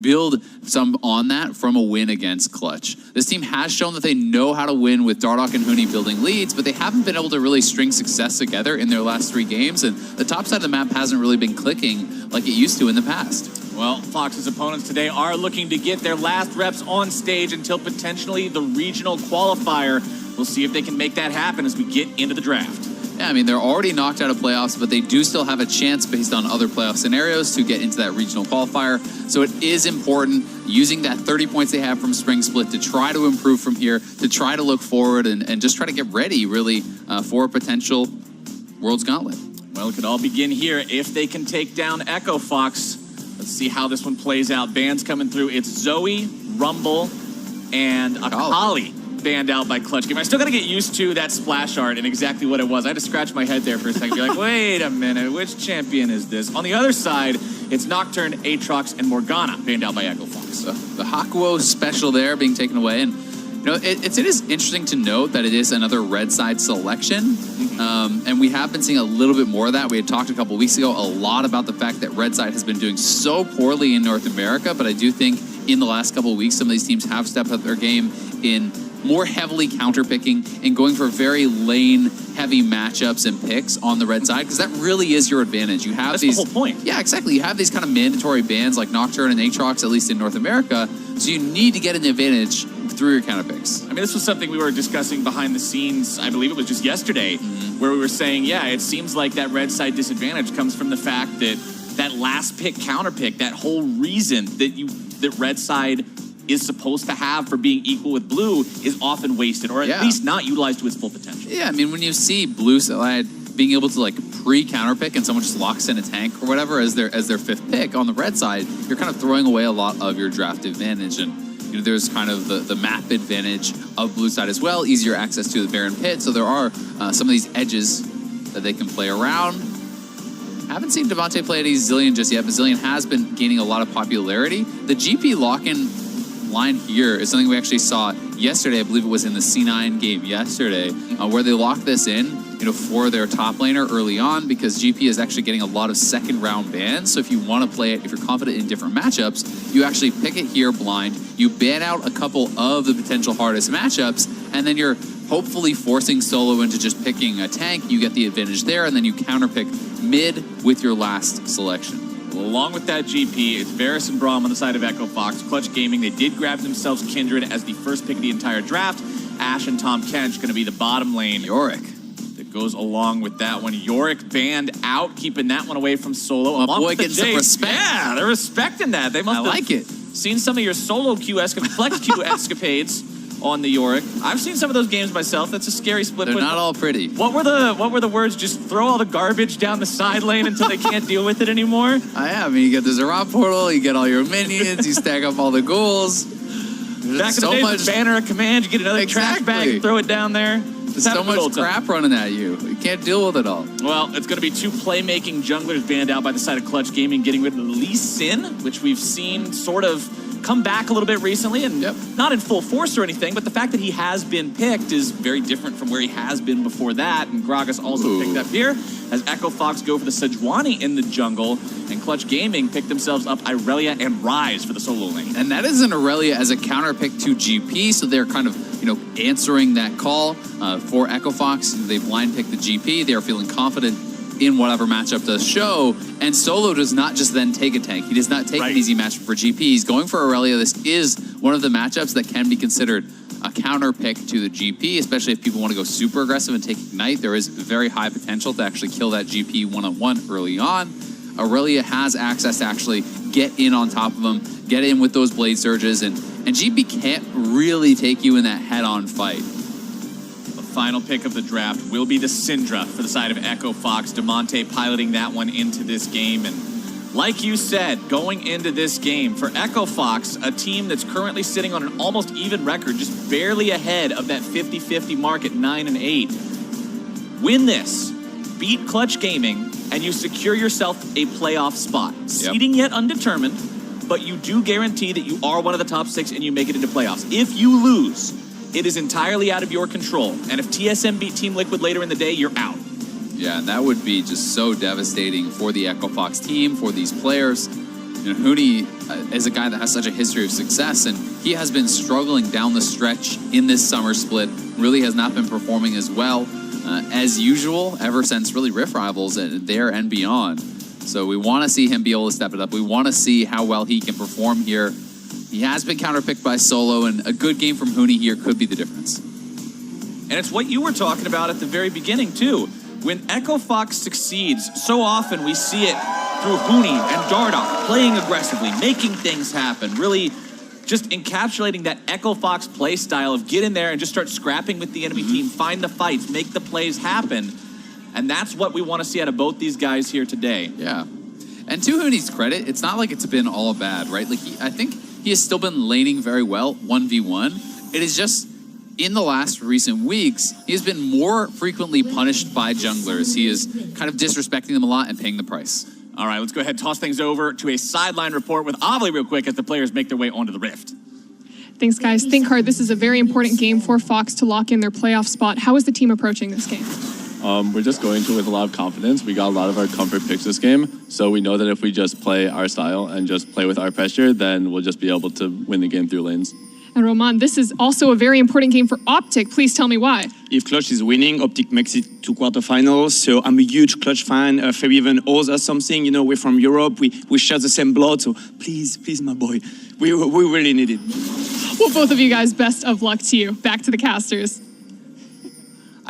build some on that from a win against Clutch. This team has shown that they know how to win with Dardoch and Huni building leads, but they haven't been able to really string success together in their last 3 games, and the top side of the map hasn't really been clicking like it used to in the past. Well, Fox's opponents today are looking to get their last reps on stage until potentially the regional qualifier. We'll see if they can make that happen as we get into the draft. Yeah, I mean, they're already knocked out of playoffs, but they do still have a chance based on other playoff scenarios to get into that regional qualifier. So it is important using that 30 points they have from Spring Split to try to improve from here, to try to look forward and just try to get ready, really, for a potential Worlds Gauntlet. Well, it could all begin here if they can take down Echo Fox. Let's see how this one plays out. Bans coming through. It's Zoe, Rumble, and Akali. Banned out by Clutch Game. I still got to get used to that splash art and exactly what it was. I had to scratch my head there for a second. Be like, wait a minute, which champion is this? On the other side, it's Nocturne, Aatrox, and Morgana banned out by Echo Fox. So the Hakuo special there being taken away. And you know, it is interesting to note that it is another red side selection. And we have been seeing a little bit more of that. We had talked a couple weeks ago a lot about the fact that red side has been doing so poorly in North America, but I do think in the last couple of weeks, some of these teams have stepped up their game in more heavily counter-picking and going for very lane-heavy matchups and picks on the red side, because that really is your advantage. You have That's these, the whole point. Yeah, exactly. You have these kind of mandatory bans like Nocturne and Aatrox, at least in North America, so you need to get an advantage through your counter picks. I mean, this was something we were discussing behind the scenes, I believe it was just yesterday, where we were saying, yeah, it seems like that red side disadvantage comes from the fact that that last pick, counter pick, that whole reason that red side is supposed to have for being equal with blue is often wasted, or at least not utilized to its full potential. Yeah, I mean, when you see blue side being able to like pre-counter pick and someone just locks in a tank or whatever as their 5th pick on the red side, you're kind of throwing away a lot of your draft advantage. And you know, there's kind of the map advantage of blue side as well, easier access to the Baron Pit. So there are some of these edges that they can play around. Haven't seen Devontae play any Zilean just yet, but Zilean has been gaining a lot of popularity. The GP lock-in line here is something we actually saw yesterday. I believe it was in the C9 game yesterday, where they locked this in, you know, for their top laner early on, because GP is actually getting a lot of second round bans. So if you want to play it, if you're confident in different matchups, you actually pick it here blind. You ban out a couple of the potential hardest matchups, and then you're hopefully forcing solo into just picking a tank. You get the advantage there, and then you counter pick mid with your last selection. Well, along with that GP, it's Varus and Braum on the side of Echo Fox. Clutch Gaming, they did grab themselves Kindred as the first pick of the entire draft. Ash and Tom Kench going to be the bottom lane. Yorick. That goes along with that one. Yorick banned out, keeping that one away from solo. My boy getting some respect. Yeah, they're respecting that. They must have seen some of your solo flex Q escapades on the Yorick. I've seen some of those games myself. That's a scary split. They're not all pretty. What were the words? Just throw all the garbage down the side lane until they can't deal with it anymore? I mean, you get the Zerat portal, you get all your minions, you stack up all the ghouls. Back in the day, the banner of command, you get another trash bag and throw it down there. There's so much crap running at you. You can't deal with it all. Well, it's going to be 2 playmaking junglers banned out by the side of Clutch Gaming, getting rid of Lee Sin, which we've seen sort of come back a little bit recently, and not in full force or anything, but the fact that he has been picked is very different from where he has been before that, and Gragas also picked up here, as Echo Fox go for the Sejuani in the jungle, and Clutch Gaming pick themselves up Irelia and Ryze for the solo lane. And that is an Irelia as a counter pick to GP, so they're kind of, you know, answering that call for Echo Fox. They blind pick the GP. They are feeling confident in whatever matchup does show, and solo does not just then take a tank. He does not take an easy matchup for GP. He's going for Irelia. This is one of the matchups that can be considered a counter pick to the GP, especially if people want to go super aggressive and take Ignite. There is very high potential to actually kill that GP one-on-one early on. Aurelia has access to actually get in on top of him, get in with those blade surges, and GP can't really take you in that head-on fight. Final pick of the draft will be the Syndra for the side of Echo Fox. Demonte piloting that one into this game. And like you said, going into this game, for Echo Fox, a team that's currently sitting on an almost even record, just barely ahead of that 50-50 mark at 9-8. Win this, beat Clutch Gaming, and you secure yourself a playoff spot. Seeding yet undetermined, but you do guarantee that you are one of the top 6 and you make it into playoffs. If you lose, it is entirely out of your control. And if TSM beat Team Liquid later in the day, you're out. Yeah, and that would be just so devastating for the Echo Fox team, for these players. Huni is a guy that has such a history of success, and he has been struggling down the stretch in this summer split. Really has not been performing as well as usual ever since really Rift Rivals there and beyond. So we want to see him be able to step it up. We want to see how well he can perform here. He has been counterpicked by Solo, and a good game from Huni here could be the difference. And it's what you were talking about at the very beginning, too. When Echo Fox succeeds, so often we see it through Huni and Dardoch playing aggressively, making things happen, really just encapsulating that Echo Fox play style of get in there and just start scrapping with the enemy team, find the fights, make the plays happen. And that's what we want to see out of both these guys here today. Yeah. And to Huni's credit, it's not like it's been all bad, right? Like I think he has still been laning very well, 1v1. It is just, in the last recent weeks, he has been more frequently punished by junglers. He is kind of disrespecting them a lot and paying the price. All right, let's go ahead and toss things over to a sideline report with Avli real quick as the players make their way onto the Rift. Thanks, guys. Think hard. This is a very important game for Fox to lock in their playoff spot. How is the team approaching this game? We're just going to it with a lot of confidence. We got a lot of our comfort picks this game, so we know that if we just play our style and just play with our pressure, then we'll just be able to win the game through lanes. And Roman, this is also a very important game for Optic. Please tell me why. If Clutch is winning, Optic makes it to quarterfinals. So I'm a huge Clutch fan. Fabi even owes us something. You know, we're from Europe. We share the same blood. So please, my boy, we really need it. Well, both of you guys, best of luck to you. Back to the casters.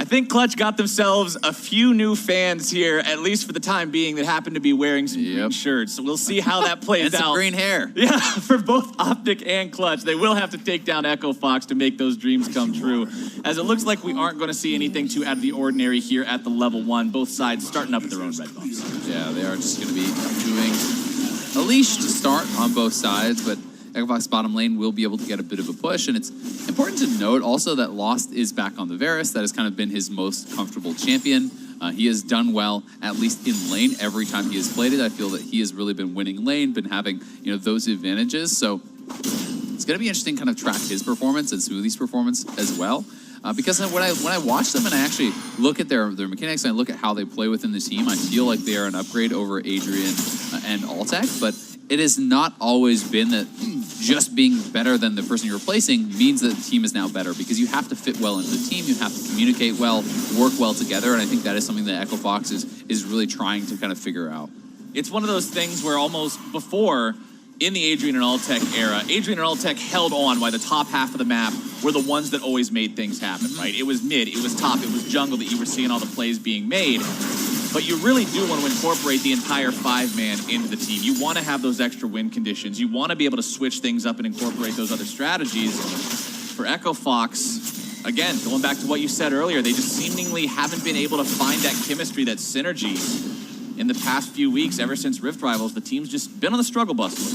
I think Clutch got themselves a few new fans here, at least for the time being, that happen to be wearing some green shirts. So we'll see how that plays and out. Some green hair. Yeah, for both Optic and Clutch. They will have to take down Echo Fox to make those dreams come true. As it looks like we aren't going to see anything too out of the ordinary here at the level 1. Both sides starting up at their own red buffs. Yeah, they are just going to be doing a leash to start on both sides, but Echo Fox bottom lane will be able to get a bit of a push, and it's important to note also that Lost is back on the Varus. That has kind of been his most comfortable champion. He has done well, at least in lane, every time he has played it. I feel that he has really been winning lane, been having those advantages. So it's going to be interesting kind of track his performance and Smoothie's performance as well. Because when I watch them and I actually look at their mechanics and I look at how they play within the team, I feel like they are an upgrade over Adrian and Altec, but it has not always been that just being better than the person you're replacing means that the team is now better, because you have to fit well into the team, you have to communicate well, work well together, and I think that is something that Echo Fox is really trying to kind of figure out. It's one of those things where almost before, in the Adrian and Altec era, Adrian and Altec held on while the top half of the map were the ones that always made things happen, right? It was mid, it was top, it was jungle that you were seeing all the plays being made. But you really do want to incorporate the entire 5-man into the team. You want to have those extra win conditions. You want to be able to switch things up and incorporate those other strategies. For Echo Fox, again, going back to what you said earlier, they just seemingly haven't been able to find that chemistry, that synergy in the past few weeks. Ever since Rift Rivals, the team's just been on the struggle bus.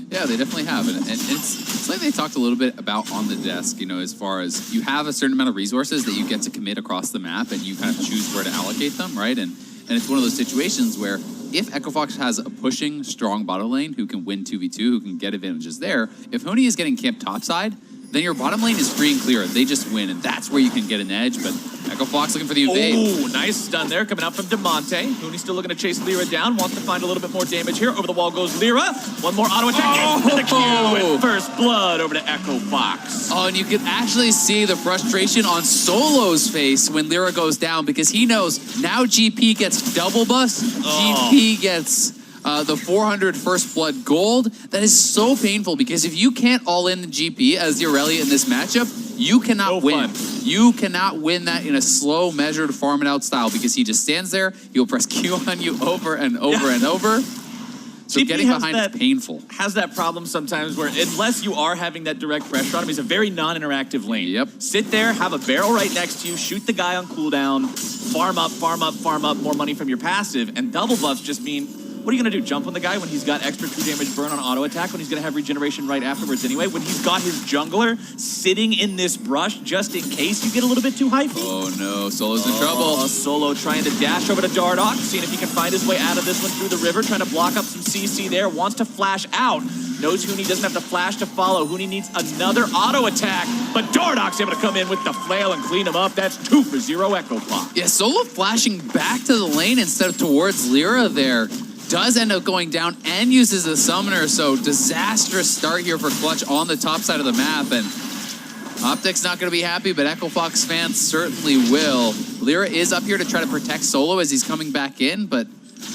Yeah, they definitely have. And it's like they talked a little bit about on the desk, as far as you have a certain amount of resources that you get to commit across the map and you kind of choose where to allocate them, right? And it's one of those situations where if Echo Fox has a pushing, strong bottom lane who can win 2v2, who can get advantages there, if Huni is getting camped topside, then your bottom lane is free and clear. They just win, and that's where you can get an edge. But Echo Fox looking for the invade. Oh, nice stun there coming out from Demonte. Huni still looking to chase Lyra down. Wants to find a little bit more damage here. Over the wall goes Lyra. One more auto attack. And the Q with first blood over to Echo Fox. Oh, and you can actually see the frustration on Solo's face when Lyra goes down, because he knows now GP gets double bust. GP gets the 400 first blood gold. That is so painful, because if you can't all in the GP as the Aurelia in this matchup, you cannot win. You cannot win that in a slow, measured, farm it out style, because he just stands there, he'll press Q on you over and over and over. So GP getting behind is painful. Has that problem sometimes where unless you are having that direct pressure on him, he's a very non-interactive lane. Yep. Sit there, have a barrel right next to you, shoot the guy on cooldown, farm up, more money from your passive, and double buffs just mean, what are you going to do, jump on the guy when he's got extra 2 damage burn on auto attack, when he's going to have regeneration right afterwards anyway, when he's got his jungler sitting in this brush just in case you get a little bit too hypey? Oh no, Solo's in trouble. Solo trying to dash over to Dardoch, seeing if he can find his way out of this one through the river, trying to block up some CC there, wants to flash out. Knows Huni doesn't have to flash to follow. Huni needs another auto attack, but Dardoch's able to come in with the flail and clean him up. That's 2 for 0 Echo Fox. Yeah, Solo flashing back to the lane instead of towards Lyra there. does end up going down and uses the summoner, so disastrous start here for Clutch on the top side of the map, and Optic's not going to be happy, but Echo Fox fans certainly will. Lyra is up here to try to protect Solo as he's coming back in, but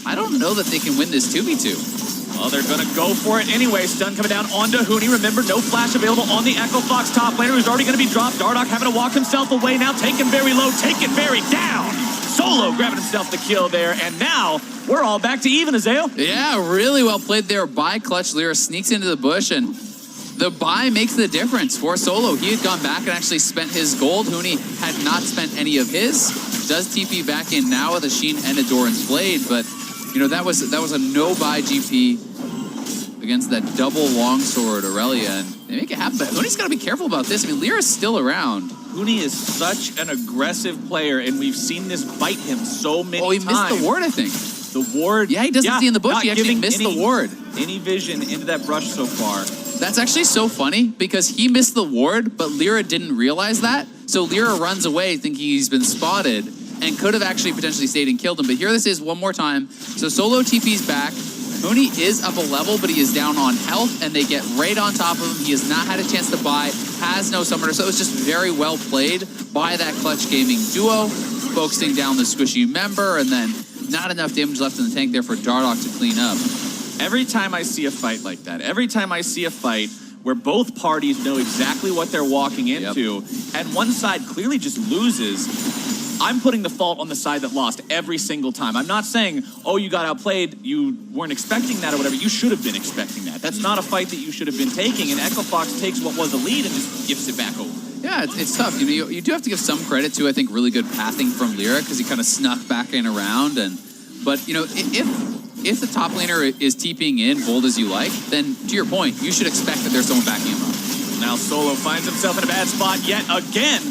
I don't know that they can win this 2v2. Well, they're going to go for it anyway. Stun coming down onto Huni. Remember, no flash available on the Echo Fox top laner, who's already going to be dropped. Dardoch having to walk himself away now, taken very low, taken very down. Solo grabbing himself the kill there, and now we're all back to even, Azale. Yeah, really well played there by Clutch. Lyra sneaks into the bush, and the buy makes the difference for Solo. He had gone back and actually spent his gold. Huni had not spent any of his. Does TP back in now with a Sheen and a Doran's Blade, but you know, that was a no-buy GP against that double longsword Aurelia, and they make it happen. But Huni's got to be careful about this. I mean, Lyra's still around. Huni is such an aggressive player, and we've seen this bite him so many times. Oh, he missed the ward, I think. The ward? Yeah, he doesn't see in the bush. He actually missed the ward. Any vision into that brush so far. That's actually so funny, because he missed the ward, but Lyra didn't realize that. So Lyra runs away thinking he's been spotted, and could have actually potentially stayed and killed him. But here this is one more time. So Solo TP's back. Huni is up a level, but he is down on health, and they get right on top of him. He has not had a chance to buy, has no summoner, so it was just very well played by that Clutch Gaming duo, focusing down the squishy member, and then not enough damage left in the tank there for Dardoch to clean up. Every time I see a fight like that, every time I see a fight where both parties know exactly what they're walking into, and one side clearly just loses, I'm putting the fault on the side that lost every single time. I'm not saying, oh, you got outplayed, you weren't expecting that or whatever. You should have been expecting that. That's not a fight that you should have been taking, and Echo Fox takes what was a lead and just gives it back over. Yeah, it's tough. You know, you do have to give some credit to, I think, really good pathing from Lyra, because he kind of snuck back in around. But, you know, if the top laner is TPing in bold as you like, then to your point, you should expect that there's someone backing him up. Now Solo finds himself in a bad spot yet again.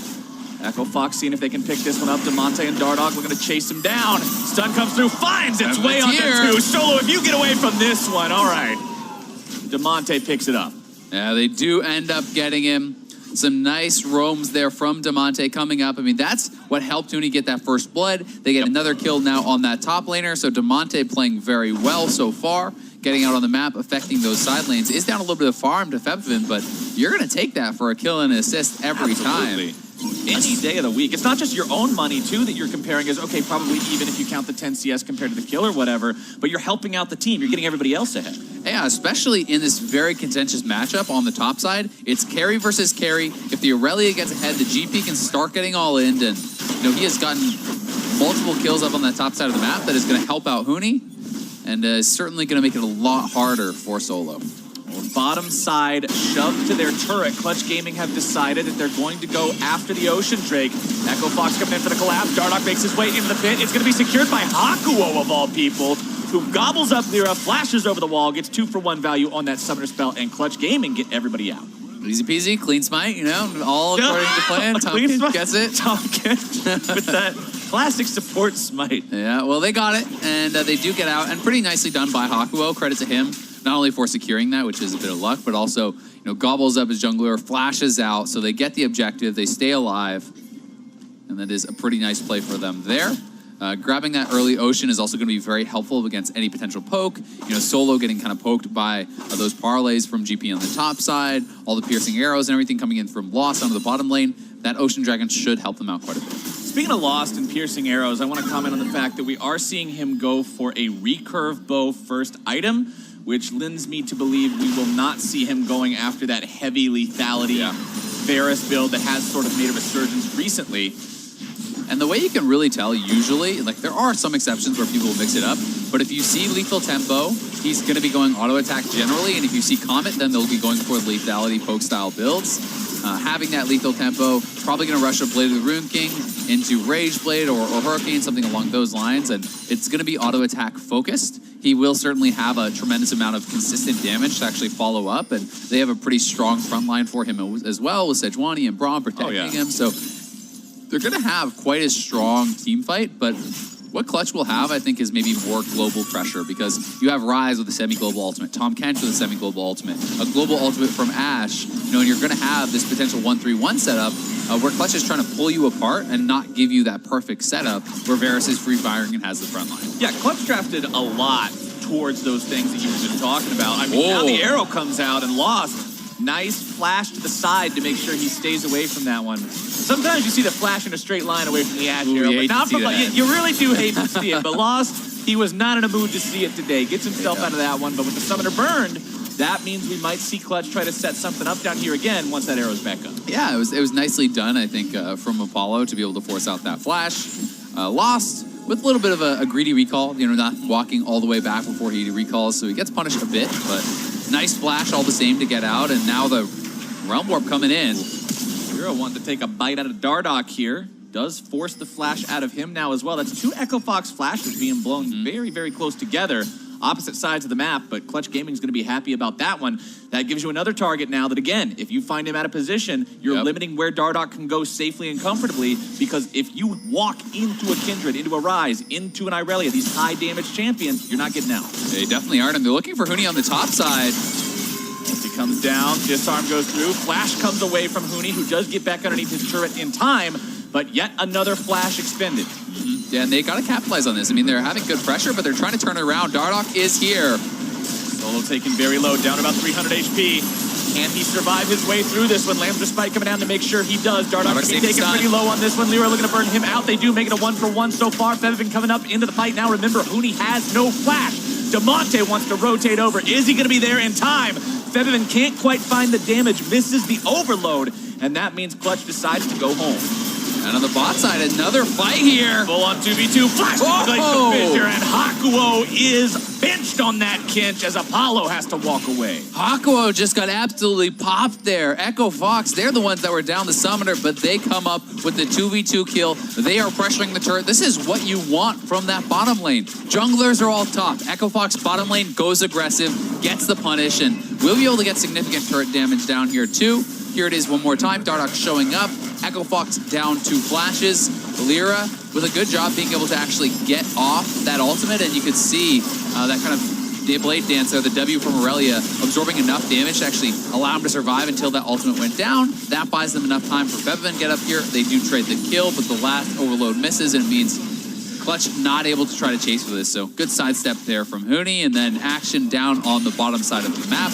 Echo Fox seeing if they can pick this one up. Demonte and Dardoch looking to chase him down. Stun comes through, finds its way onto two. Solo, if you get away from this one, all right. Demonte picks it up. Yeah, they do end up getting him. Some nice roams there from Demonte coming up. I mean, that's what helped Huni get that first blood. They get another kill now on that top laner. So Demonte playing very well so far. Getting out on the map, affecting those side lanes. Is down a little bit of farm to Febvin, but you're going to take that for a kill and an assist every time. Any day of the week. It's not just your own money, too, that you're comparing as, okay, probably even if you count the 10 CS compared to the kill or whatever, but you're helping out the team. You're getting everybody else ahead. Yeah, especially in this very contentious matchup on the top side. It's carry versus carry. If the Aurelia gets ahead, the GP can start getting all in, and you know, he has gotten multiple kills up on that top side of the map that is going to help out Huni, and is certainly going to make it a lot harder for Solo. Bottom side shoved to their turret. Clutch Gaming have decided that they're going to go after the Ocean Drake. Echo Fox coming in for the collapse. Dardoch makes his way into the pit. It's going to be secured by Hakuo, of all people, who gobbles up Lyra, flashes over the wall, gets 2-for-1 value on that summoner spell, and Clutch Gaming get everybody out. Easy peasy, clean smite, you know, all according to plan. Tompkins gets it. Tompkins with that classic support smite. Yeah, well, they got it, and they do get out, and pretty nicely done by Hakuo. Credit to him. Not only for securing that, which is a bit of luck, but also, you know, gobbles up his jungler, flashes out, so they get the objective, they stay alive, and that is a pretty nice play for them there. Grabbing that early Ocean is also going to be very helpful against any potential poke. You know, Solo getting kind of poked by those parlays from GP on the top side, all the piercing arrows and everything coming in from Lost onto the bottom lane. That Ocean Dragon should help them out quite a bit. Speaking of Lost and piercing arrows, I want to comment on the fact that we are seeing him go for a recurve bow first item, which lends me to believe we will not see him going after that heavy lethality Varus build that has sort of made a resurgence recently. And the way you can really tell, usually, like there are some exceptions where people will mix it up, but if you see lethal tempo, he's going to be going auto attack generally, and if you see Comet, then they'll be going for lethality poke style builds. Having that lethal tempo, probably going to rush a Blade of the Rune King into Rage Blade or Hurricane, something along those lines, and it's going to be auto attack focused. He will certainly have a tremendous amount of consistent damage to actually follow up, and they have a pretty strong front line for him as well, with Sejuani and Braum protecting him, so they're going to have quite a strong team fight, but what Clutch will have, I think, is maybe more global pressure, because you have Ryze with a semi-global ultimate, Tahm Kench with a semi-global ultimate, a global ultimate from Ashe, you know, and you're going to have this potential 1-3-1 setup where Clutch is trying to pull you apart and not give you that perfect setup where Varus is free firing and has the front line. Yeah, Clutch drafted a lot towards those things that you were just talking about. I mean, now the arrow comes out and Lost. Nice flash to the side to make sure he stays away from that one. Sometimes you see the flash in a straight line away from the Ash arrow, but not from you really do hate to see it. But Lost, he was not in a mood to see it today. Gets himself out of that one, but with the summoner burned, that means we might see Clutch try to set something up down here again once that arrow's back up. Yeah, it was nicely done, I think, from Apollo to be able to force out that flash. Lost with a little bit of a greedy recall, not walking all the way back before he recalls, so he gets punished a bit, but nice flash all the same to get out, and now the Realm Warp coming in. Hero wanted to take a bite out of Dardoch here. Does force the flash out of him now as well. That's 2 Echo Fox flashes being blown very, very close together. Opposite sides of the map, but Clutch Gaming is going to be happy about that one. That gives you another target now that, again, if you find him out of position, you're limiting where Dardoch can go safely and comfortably, because if you walk into a Kindred, into a Rise, into an Irelia, these high damage champions, you're not getting out. They definitely aren't, and they're looking for Huni on the top side. Once he comes down, disarm goes through, flash comes away from Huni, who does get back underneath his turret in time, but yet another flash expended. Yeah, and they got to capitalize on this. I mean, they're having good pressure, but they're trying to turn it around. Dardoch is here. Solo taken very low, down about 300 HP. Can he survive his way through this one? Lambda Spike coming down to make sure he does. Dardoch being taken pretty low on this one. Lyra looking to burn him out. They do make it a 1-for-1 so far. Febiven coming up into the fight now. Remember, Huni has no flash. Demonte wants to rotate over. Is he going to be there in time? Febiven can't quite find the damage, misses the overload, and that means Clutch decides to go home. And on the bot side, another fight here. Full on 2v2, flash the Fissure, and Hakuo is benched on that Kinch as Apollo has to walk away. Hakuo just got absolutely popped there. Echo Fox, they're the ones that were down the summoner, but they come up with the 2v2 kill. They are pressuring the turret. This is what you want from that bottom lane. Junglers are all top. Echo Fox bottom lane goes aggressive, gets the punish, and we'll be able to get significant turret damage down here too. Here it is one more time. Dardoch showing up. Echo Fox down 2 flashes. Lyra with a good job being able to actually get off that ultimate, and you could see that kind of the blade dance there, the W from Aurelia, absorbing enough damage to actually allow him to survive until that ultimate went down. That buys them enough time for Febiven to get up here. They do trade the kill, but the last overload misses, and it means Clutch not able to try to chase for this. So good sidestep there from Huni, and then action down on the bottom side of the map.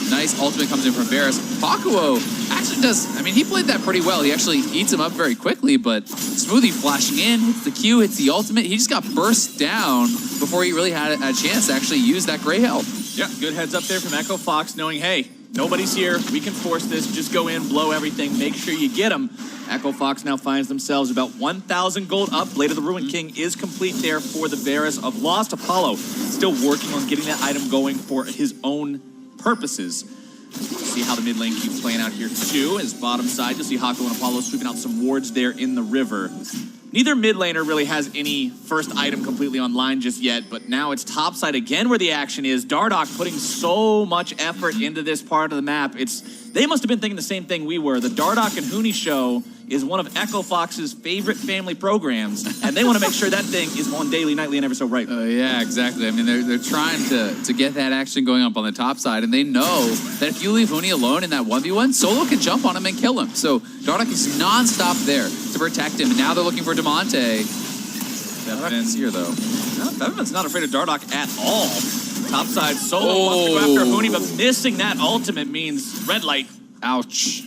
Nice ultimate comes in from Varus. Hakuo actually does, I mean, he played that pretty well. He actually eats him up very quickly, but Smoothie flashing in, hits the Q, hits the ultimate. He just got burst down before he really had a chance to actually use that gray health. Yeah, good heads up there from Echo Fox, knowing, hey, nobody's here. We can force this. Just go in, blow everything, make sure you get them. Echo Fox now finds themselves about 1,000 gold up. Blade of the Ruined King is complete there for the Varus of Lost. Apollo still working on getting that item going for his own purposes. See how the mid lane keeps playing out here too. As bottom side, you'll see Hakuo and Apollo sweeping out some wards there in the river. Neither mid laner really has any first item completely online just yet, but now it's top side again where the action is. Dardoch putting so much effort into this part of the map. They must have been thinking the same thing we were. The Dardoch and Huni show is one of Echo Fox's favorite family programs, and they want to make sure that thing is on daily, nightly, and ever so right. Yeah, exactly. I mean, they're trying to get that action going up on the top side, and they know that if you leave Huni alone in that 1v1, Solo can jump on him and kill him. So Dardoch is non-stop there to protect him, and now they're looking for Demonte. Febiven's here, though. No, Febiven's not afraid of Dardoch at all. Top side, Solo wants to go after Huni, but missing that ultimate means red light. Ouch.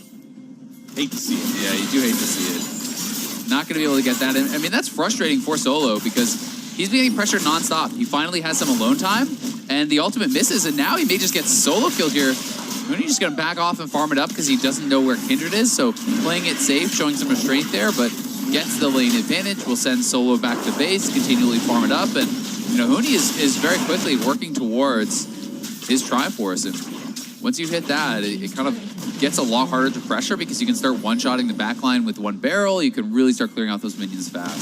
Hate to see it. Yeah, you do hate to see it. Not going to be able to get that. And I mean, that's frustrating for Solo because he's being pressured nonstop. He finally has some alone time, and the ultimate misses, and now he may just get solo killed here. Huni just going to back off and farm it up because he doesn't know where Kindred is, so playing it safe, showing some restraint there, but gets the lane advantage, will send Solo back to base, continually farm it up, and Huni is very quickly working towards his Triforce, and once you hit that, it kind of gets a lot harder to pressure because you can start one-shotting the backline with one barrel. You can really start clearing out those minions fast.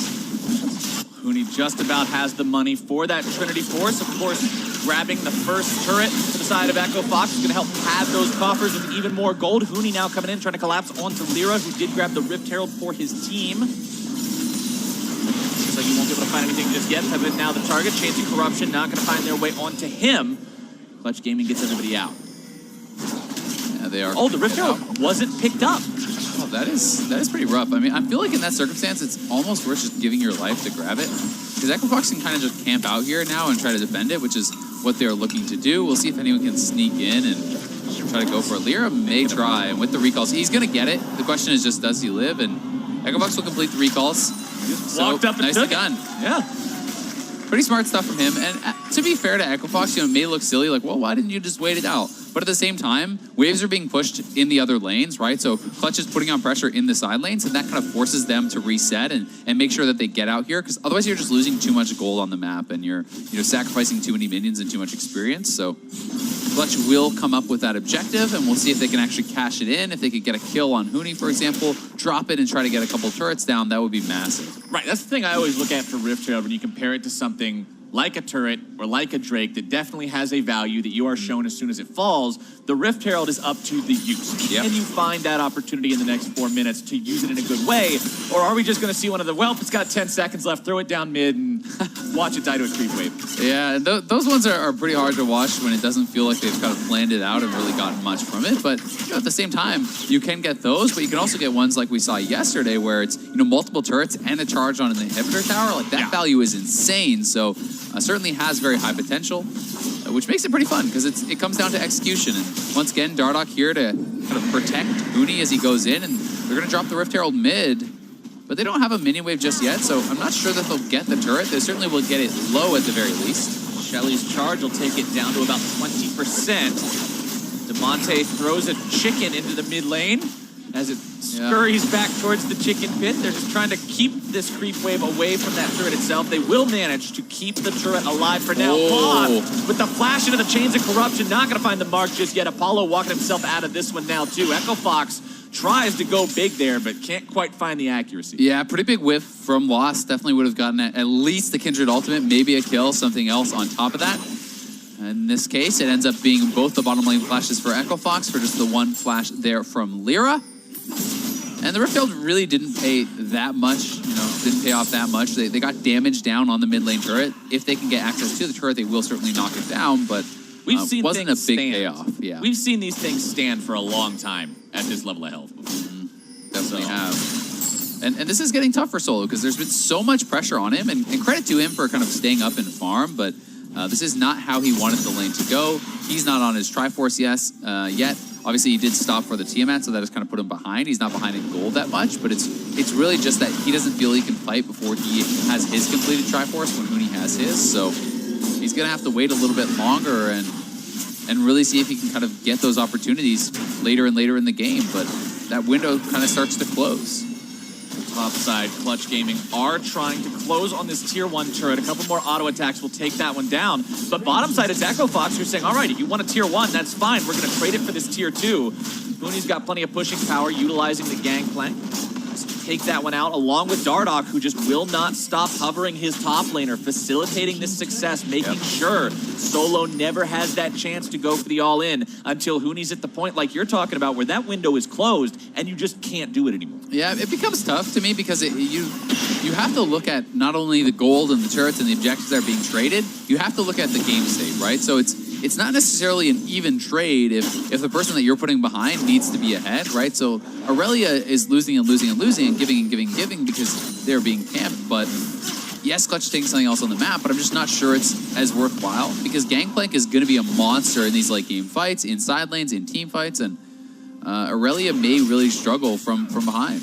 Huni just about has the money for that Trinity Force. Of course, grabbing the first turret to the side of Echo Fox is going to help pad those coffers with even more gold. Huni now coming in, trying to collapse onto Lyra, who did grab the Rift Herald for his team. Looks like he won't be able to find anything just yet. Febiven now the target. Chancing Corruption not going to find their way onto him. Clutch Gaming gets everybody out. Yeah, they are. Oh, the Rift Herald wasn't picked up. Oh, that is pretty rough. I mean, I feel like in that circumstance, it's almost worth just giving your life to grab it. Because because Echo Fox can kind of just camp out here now and try to defend it, which is what they're looking to do. We'll see if anyone can sneak in and try to go for it. Lyra may try, and with the recalls, he's going to get it. The question is just, does he live? And Echo Fox will complete the recalls. Walked up and nicely took done. it. Yeah. Pretty smart stuff from him. And to be fair to Echo Fox, it may look silly, like, well, why didn't you just wait it out? But at the same time, waves are being pushed in the other lanes, right? So Clutch is putting on pressure in the side lanes, and that kind of forces them to reset and make sure that they get out here, because otherwise you're just losing too much gold on the map, and you're sacrificing too many minions and too much experience. So Clutch will come up with that objective, and we'll see if they can actually cash it in. If they could get a kill on Huni, for example, drop it and try to get a couple turrets down, that would be massive. Right, that's the thing I always look at for Rift Herald when you compare it to something like a turret or like a Drake that definitely has a value that you are shown as soon as it falls. The Rift Herald is up to the use. Yep. Can you find that opportunity in the next 4 minutes to use it in a good way? Or are we just going to see one of the, well, it's got 10 seconds left, throw it down mid and watch it die to a creep wave? Yeah, and those ones are pretty hard to watch when it doesn't feel like they've kind of planned it out and really gotten much from it. But at the same time, you can get those, but you can also get ones like we saw yesterday where it's multiple turrets and a charge on an inhibitor tower. Like that value is insane. So certainly has very high potential, which makes it pretty fun because it comes down to execution. And once again, Dardoch here to kind of protect Huni as he goes in, and they're going to drop the Rift Herald mid. But they don't have a mini wave just yet, so I'm not sure that they'll get the turret. They certainly will get it low at the very least. Shelly's charge will take it down to about 20%. Demonte throws a chicken into the mid lane as it scurries back towards the chicken pit. They're just trying to keep this creep wave away from that turret itself. They will manage to keep the turret alive for now. Vaughn, with the flash into the chains of corruption, not going to find the mark just yet. Apollo walking himself out of this one now, too. Echo Fox tries to go big there, but can't quite find the accuracy. Yeah, pretty big whiff from Lost. Definitely would have gotten at least the Kindred ultimate, maybe a kill, something else on top of that. In this case, it ends up being both the bottom lane flashes for Echo Fox for just the one flash there from Lyra. And the Rift Herald really didn't pay that much, didn't pay off that much. They got damage down on the mid lane turret. If they can get access to the turret, they will certainly knock it down, but We've seen wasn't a things big stand. payoff. Yeah, We've seen these things stand for a long time at this level of health. definitely have. And this is getting tough for Solo because there's been so much pressure on him, and credit to him for kind of staying up and farm, but this is not how he wanted the lane to go. He's not on his Triforce yet. Obviously, he did stop for the Tiamat, so that has kind of put him behind. He's not behind in gold that much, but it's really just that he doesn't feel he can fight before he has his completed Triforce when Huni has his. So he's going to have to wait a little bit longer and really see if he can kind of get those opportunities later and later in the game. But that window kind of starts to close. Top side, Clutch Gaming are trying to close on this tier 1 turret. A couple more auto attacks will take that one down. But bottom side, it's Echo Fox who's saying, all right, if you want a tier 1, that's fine. We're going to trade it for this tier 2. Huni's got plenty of pushing power, utilizing the gangplank. Take that one out, along with Dardoch, who just will not stop hovering his top laner, facilitating this success, making sure Solo never has that chance to go for the all-in until Huni's at the point like you're talking about where that window is closed and you just can't do it anymore. Yeah, it becomes tough to me because you have to look at not only the gold and the turrets and the objectives that are being traded, you have to look at the game state, right? So it's not necessarily an even trade if the person that you're putting behind needs to be ahead, right? So Aurelia is losing and losing and losing and giving and giving and giving because they're being camped. But yes, Clutch is taking something else on the map, but I'm just not sure it's as worthwhile because Gangplank is going to be a monster in these late game fights, in side lanes, in team fights, and Aurelia may really struggle from behind.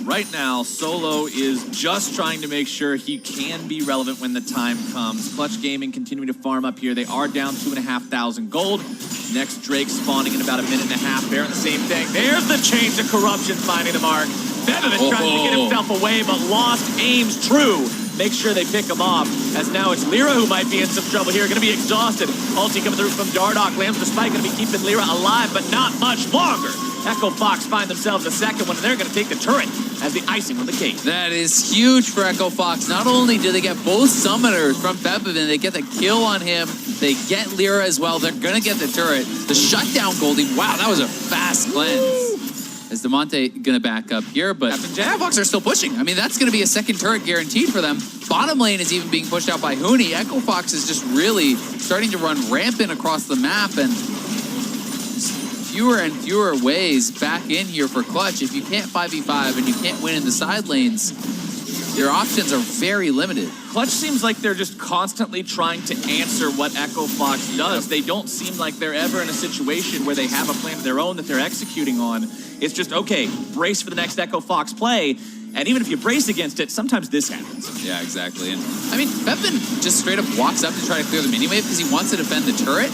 Right now, Solo is just trying to make sure he can be relevant when the time comes. Clutch Gaming continuing to farm up here. They are down 2,500 gold. Next Drake spawning in about a minute and a half. Baron, the same thing. There's the chains of corruption finding the mark. Bevan trying to get himself away, but Lost aims true. Make sure they pick him off, as now it's Lyra who might be in some trouble here. Going to be exhausted. Ulti coming through from Dardoch. Lands the spike. Going to be keeping Lyra alive, but not much longer. Echo Fox find themselves a second one, and they're going to take the turret as the icing on the cake. That is huge for Echo Fox. Not only do they get both summoners from Bevan, they get the kill on him. They get Lyra as well. They're going to get the turret. The shutdown Goldie. Wow, that was a fast cleanse. As Demonte going to back up here, but Echo Fox are still pushing. I mean, that's going to be a second turret guaranteed for them. Bottom lane is even being pushed out by Huni. Echo Fox is just really starting to run rampant across the map, and fewer and fewer ways back in here for Clutch. If you can't 5v5 and you can't win in the side lanes, Your options are very limited. Clutch seems like they're just constantly trying to answer what Echo Fox does. They don't seem like they're ever in a situation where they have a plan of their own that they're executing on. It's just, okay, brace for the next Echo Fox play. And even if you brace against it, sometimes this happens. Yeah, exactly. And I mean, Bevan just straight up walks up to try to clear the mini wave because he wants to defend the turret,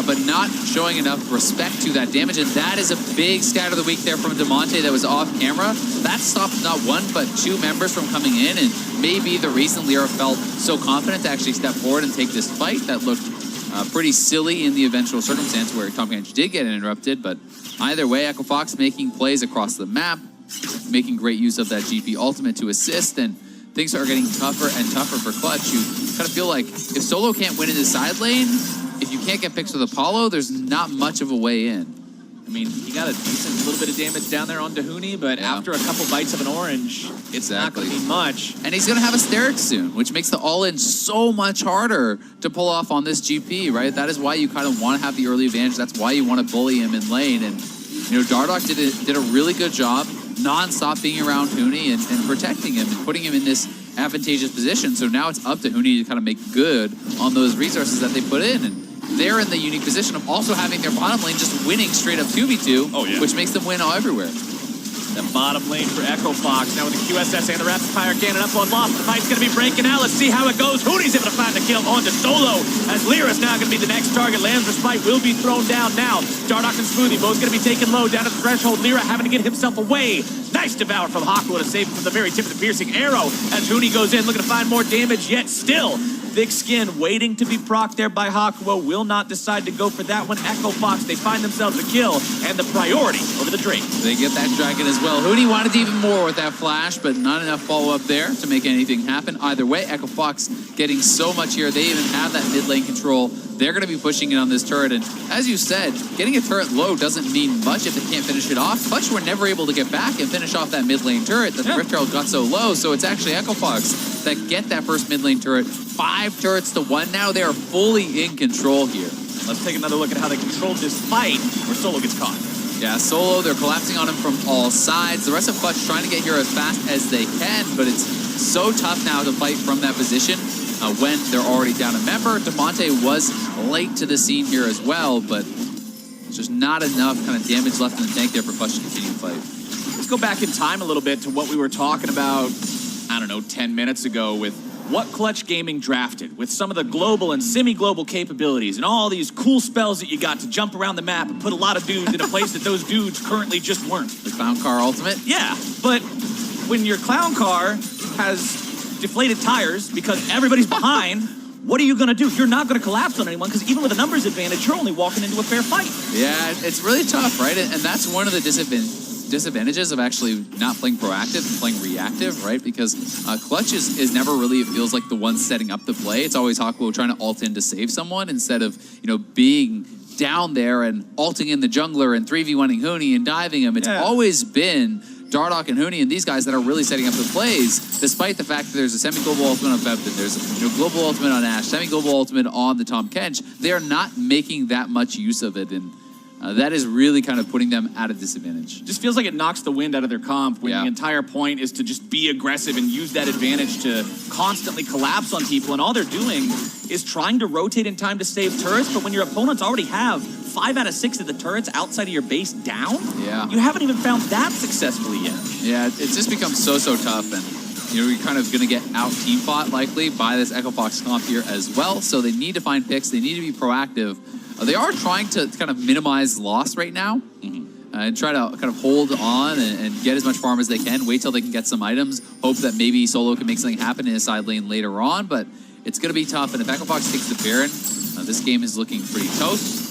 but not showing enough respect to that damage. And that is a big stat of the week there from Demonte that was off camera. That stopped not one, but two members from coming in, and maybe the reason Lyra felt so confident to actually step forward and take this fight that looked pretty silly in the eventual circumstance where Tom Kench did get interrupted. But either way, Echo Fox making plays across the map, making great use of that GP ultimate to assist, and things are getting tougher and tougher for Clutch. You kind of feel like if Solo can't win in his side lane, if you can't get picks with Apollo, there's not much of a way in. I mean, he got a decent little bit of damage down there on Dahuni, but after a couple bites of an orange, it's not going to be much. And he's going to have a Steric soon, which makes the all-in so much harder to pull off on this GP, right? That is why you kind of want to have the early advantage. That's why you want to bully him in lane. And, you know, Dardoch did a really good job non-stop being around Huni and protecting him and putting him in this advantageous position. So now it's up to Huni to kind of make good on those resources that they put in. And they're in the unique position of also having their bottom lane just winning straight up 2v2, which makes them win all everywhere. The bottom lane for Echo Fox. Now with the QSS and the Rapid Fire cannon up on Lost. The fight's going to be breaking out. Let's see how it goes. Hootie's able to find the kill onto Solo as Lyra's now going to be the next target. Lamb's Respite will be thrown down now. Dardoch and Smoothie both going to be taken low down at the threshold. Lyra having to get himself away. Nice devour from Hakuo to save him from the very tip of the piercing arrow as Huni goes in looking to find more damage, yet still Thick Skin waiting to be procced there by Hakuo. Will not decide to go for that one. Echo Fox, they find themselves a kill and the priority over the Drake. They get that dragon as well. Huni wanted even more with that flash, but not enough follow-up there to make anything happen. Either way, Echo Fox getting so much here. They even have that mid lane control. They're going to be pushing it on this turret. And as you said, getting a turret low doesn't mean much if they can't finish it off. Clutch were never able to get back and finish off that mid lane turret that the Rift Herald got so low. So it's actually Echo Fox that get that first mid lane turret. 5 turrets to 1 now. They are fully in control here. Let's take another look at how they controlled this fight where Solo gets caught. Yeah, Solo, they're collapsing on him from all sides. The rest of Clutch trying to get here as fast as they can, but it's so tough now to fight from that position when they're already down a member. Demonte was late to the scene here as well, but there's just not enough kind of damage left in the tank there for Clutch to continue to fight. Let's go back in time a little bit to what we were talking about, I don't know, 10 minutes ago with what Clutch Gaming drafted with some of the global and semi-global capabilities and all these cool spells that you got to jump around the map and put a lot of dudes in a place that those dudes currently just weren't. The Clown Car Ultimate? Yeah, but when your Clown Car has deflated tires because everybody's behind, what are you going to do? You're not going to collapse on anyone because even with a numbers advantage, you're only walking into a fair fight. Yeah, it's really tough, right? And that's one of the disadvantages of actually not playing proactive and playing reactive, right? Because Clutch is never really, it feels like the one setting up the play. It's always Hakuo trying to ult in to save someone instead of, you know, being down there and ulting in the jungler and 3v1ing Huni and diving him. It's always been Dardoch and Huni and these guys that are really setting up the plays, despite the fact that there's a semi-global ultimate on Bevan, there's a global ultimate on Ashe, semi-global ultimate on the Tom Kench. They are not making that much use of it, and that is really kind of putting them at a disadvantage. Just feels like it knocks the wind out of their comp when the entire point is to just be aggressive and use that advantage to constantly collapse on people, and all they're doing is trying to rotate in time to save turrets, but when your opponents already have 5 out of 6 of the turrets outside of your base down, you haven't even found that successfully yet. Yeah, it's just become so tough, and you know, you're kind of going to get out team fought likely by this Echo Fox comp here as well, so they need to find picks, they need to be proactive. They are trying to kind of minimize loss right now and try to kind of hold on and get as much farm as they can, wait till they can get some items, hope that maybe Solo can make something happen in his side lane later on, but it's going to be tough, and if Echo Fox takes the Baron, this game is looking pretty toast,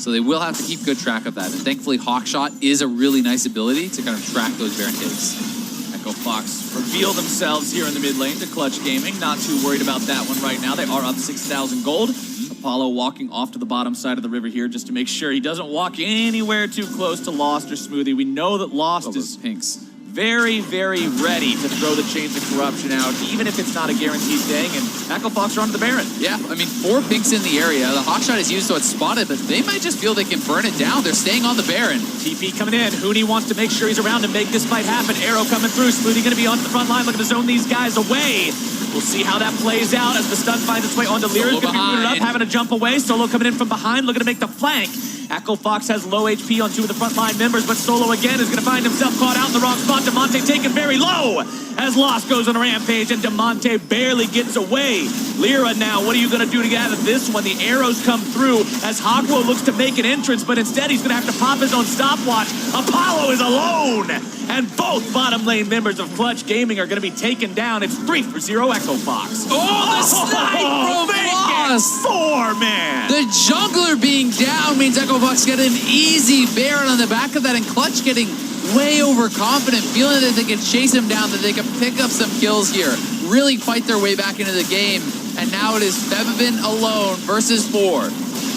so they will have to keep good track of that, and thankfully Hawkshot is a really nice ability to kind of track those Baron takes. Echo Fox reveal themselves here in the mid lane to Clutch Gaming. Not too worried about that one right now. They are up 6,000 gold. Apollo walking off to the bottom side of the river here just to make sure he doesn't walk anywhere too close to Lost or Smoothie. We know that Lost is pinks. very, very ready to throw the chains of corruption out, even if it's not a guaranteed thing, and Echo Fox are onto the Baron. Yeah, I mean, 4 pinks in the area. The hawk shot is used so it's spotted, but they might just feel they can burn it down. They're staying on the Baron. TP coming in. Huni wants to make sure he's around to make this fight happen. Arrow coming through. Smoothie going to be on the front line, looking to zone these guys away. We'll see how that plays out as the stun finds its way onto Lyra. Going to be rooted up, having to jump away. Solo coming in from behind, looking to make the flank. Echo Fox has low HP on 2 of the frontline members, but Solo again is going to find himself caught out in the wrong spot. Demonte taken very low as Lost goes on a rampage, and Demonte barely gets away. Lyra now, what are you going to do to get out of this one? The arrows come through as Hawkwo looks to make an entrance, but instead he's going to have to pop his own stopwatch. Apollo is alone, and both bottom lane members of Clutch Gaming are going to be taken down. It's 3-0 Echo Fox. Oh, the snipe from Lost! 4, man! The jungler being down means Echo Fox get an easy Baron on the back of that, and Clutch getting way overconfident, feeling that they can chase him down, that they can pick up some kills here, really fight their way back into the game, and now it is Febvin alone versus 4.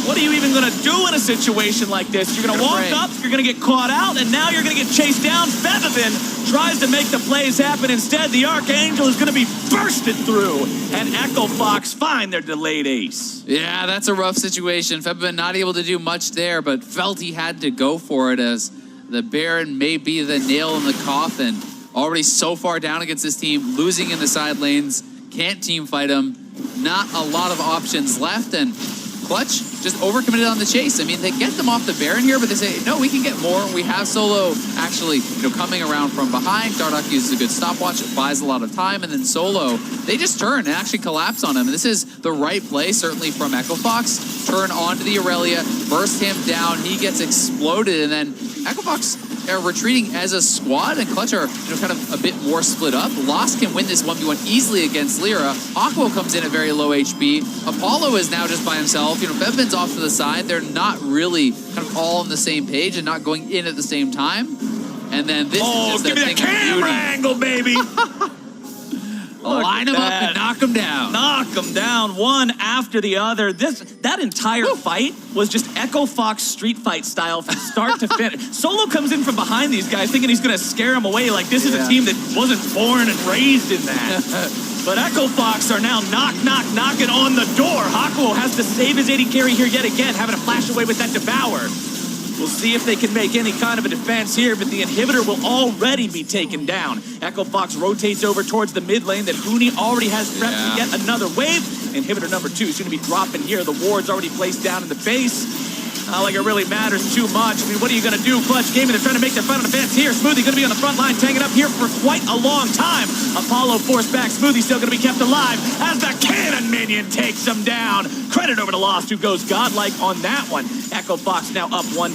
What are you even going to do in a situation like this? You're going to walk up, you're going to get caught out, and now you're going to get chased down. Febvin tries to make the plays happen. Instead, the Archangel is going to be bursted through, and Echo Fox find their delayed ace. Yeah, that's a rough situation. Febvin not able to do much there, but felt he had to go for it as the Baron may be the nail in the coffin. Already so far down against this team, losing in the side lanes, can't team fight him. Not a lot of options left, and Clutch just overcommitted on the chase. I mean, they get them off the Baron here, but they say, no, we can get more. We have Solo actually, coming around from behind. Dardoch uses a good stopwatch. It buys a lot of time. And then Solo, they just turn and actually collapse on him. And this is the right play, certainly from Echo Fox. Turn onto the Aurelia, burst him down. He gets exploded. And then Echo Fox are retreating as a squad, and Clutch are kind of a bit more split up. Lost can win this 1v1 easily against Lyra. Hawkwo comes in at very low HP. Apollo is now just by himself. Febvin's off to the side. They're not really kind of all on the same page and not going in at the same time. And then this is just give me that camera angle, baby. Line him up and knock him down. Knock him down one after the other. That entire fight was just Echo Fox street fight style from start to finish. Solo comes in from behind these guys thinking he's going to scare them away like this is a team that wasn't born and raised in that. But Echo Fox are now knocking on the door. Hawkwo has to save his AD carry here yet again, having to flash away with that Devour. We'll see if they can make any kind of a defense here, but the inhibitor will already be taken down. Echo Fox rotates over towards the mid lane that Huni already has prepped for yet another wave. Inhibitor number 2 is going to be dropping here. The ward's already placed down in the base. Not like it really matters too much. I mean, what are you going to do? Clutch Gaming, they're trying to make their final defense here. Smoothie going to be on the front line, tagging up here for quite a long time. Apollo forced back. Smoothie still going to be kept alive as the cannon minion takes him down. Credit over to Lost, who goes godlike on that one. Echo Fox now up 1-0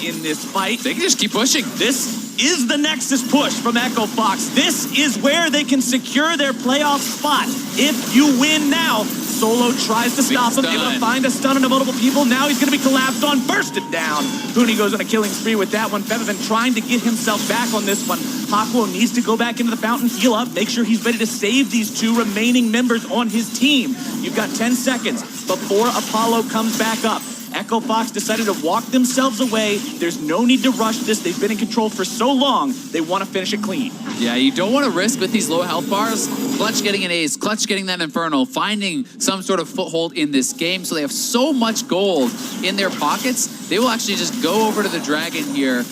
in this fight. They can just keep pushing. This is the Nexus push from Echo Fox. This is where they can secure their playoff spot. If you win now, Solo tries to stop him, able to find a stun into multiple people. Now he's going to be collapsed on, bursted down. Huni goes on a killing spree with that one. Febvin trying to get himself back on this one. Hawkwo needs to go back into the fountain, heal up, make sure he's ready to save these 2 remaining members on his team. You've got 10 seconds before Apollo comes back up. Echo Fox decided to walk themselves away. There's no need to rush this. They've been in control for so long. They want to finish it clean. Yeah, you don't want to risk with these low health bars. Clutch getting an ace, Clutch getting that Infernal, finding some sort of foothold in this game. So they have so much gold in their pockets. They will actually just go over to the Dragon here.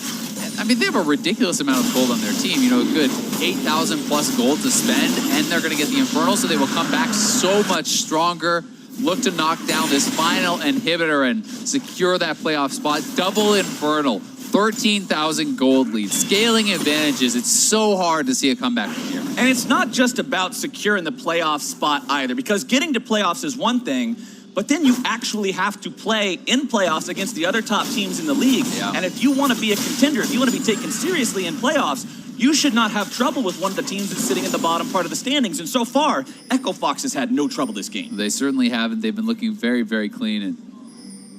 I mean, they have a ridiculous amount of gold on their team. A good 8,000 plus gold to spend, and they're going to get the Infernal, so they will come back so much stronger. Look to knock down this final inhibitor and secure that playoff spot. Double Infernal, 13,000 gold lead, scaling advantages. It's so hard to see a comeback from here. And it's not just about securing the playoff spot either, because getting to playoffs is one thing, but then you actually have to play in playoffs against the other top teams in the league. Yeah. And if you want to be a contender, if you want to be taken seriously in playoffs, you should not have trouble with one of the teams that's sitting in the bottom part of the standings. And so far, Echo Fox has had no trouble this game. They certainly haven't. They've been looking very, very clean. And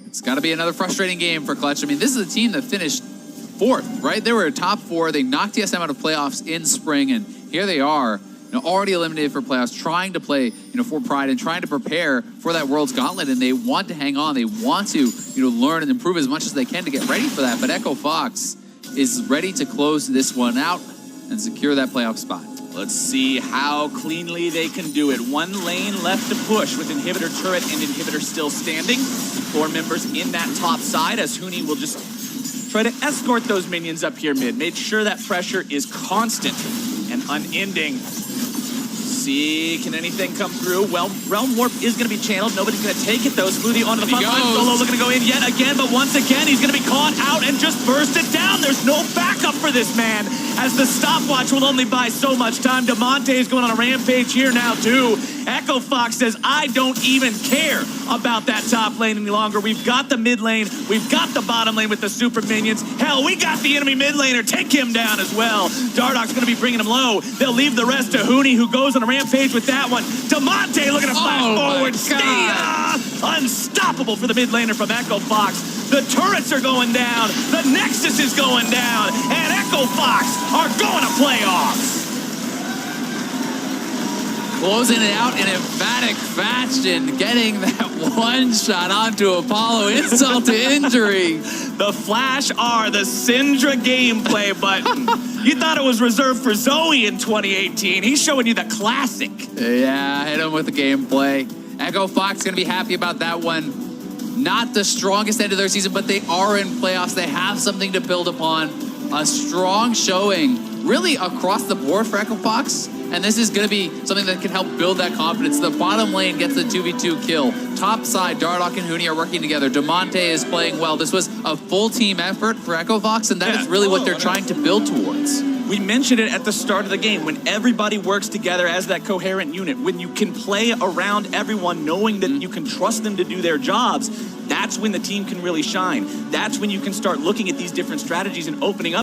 it's got to be another frustrating game for Clutch. I mean, this is a team that finished 4th, right? They were a top 4. They knocked TSM out of playoffs in spring. And here they are, already eliminated for playoffs, trying to play, for Pride and trying to prepare for that World's Gauntlet. And they want to hang on. They want to, learn and improve as much as they can to get ready for that. But Echo Fox is ready to close this one out. and secure that playoff spot. Let's see how cleanly they can do it. One lane left to push with Inhibitor Turret and Inhibitor still standing. 4 members in that top side as Huni will just try to escort those minions up here mid. Made sure that pressure is constant and unending. See, can anything come through? Well, Realm Warp is going to be channeled. Nobody's going to take it, though. Smoothie onto the front line. Solo looking to go in yet again, but once again, he's going to be caught out and just burst it down. There's no backup for this man, as the stopwatch will only buy so much time. Demonte is going on a rampage here now, too. Echo Fox says, I don't even care about that top lane any longer. We've got the mid lane. We've got the bottom lane with the super minions. Hell, we got the enemy mid laner. Take him down as well. Dardoch's going to be bringing him low. They'll leave the rest to Huni, who goes on a rampage with that one. Demonte looking to flash forward. Unstoppable for the mid laner from Echo Fox. The turrets are going down. The Nexus is going down. And Echo Fox are going to playoffs. Closing it out in emphatic fashion, getting that one shot onto Apollo, insult to injury. The Flash R, the Syndra gameplay button. You thought it was reserved for Zoe in 2018. He's showing you the classic. Yeah, hit him with the gameplay. Echo Fox going to be happy about that one. Not the strongest end of their season, but they are in playoffs. They have something to build upon. A strong showing really across the board for Echo Fox. And this is going to be something that can help build that confidence. The bottom lane gets the 2v2 kill. Top side, Dardoch and Huni are working together. Demonte is playing well. This was a full team effort for Echo Fox, and that is really what they're trying to build towards. We mentioned it at the start of the game, when everybody works together as that coherent unit, when you can play around everyone knowing that you can trust them to do their jobs, that's when the team can really shine. That's when you can start looking at these different strategies and opening up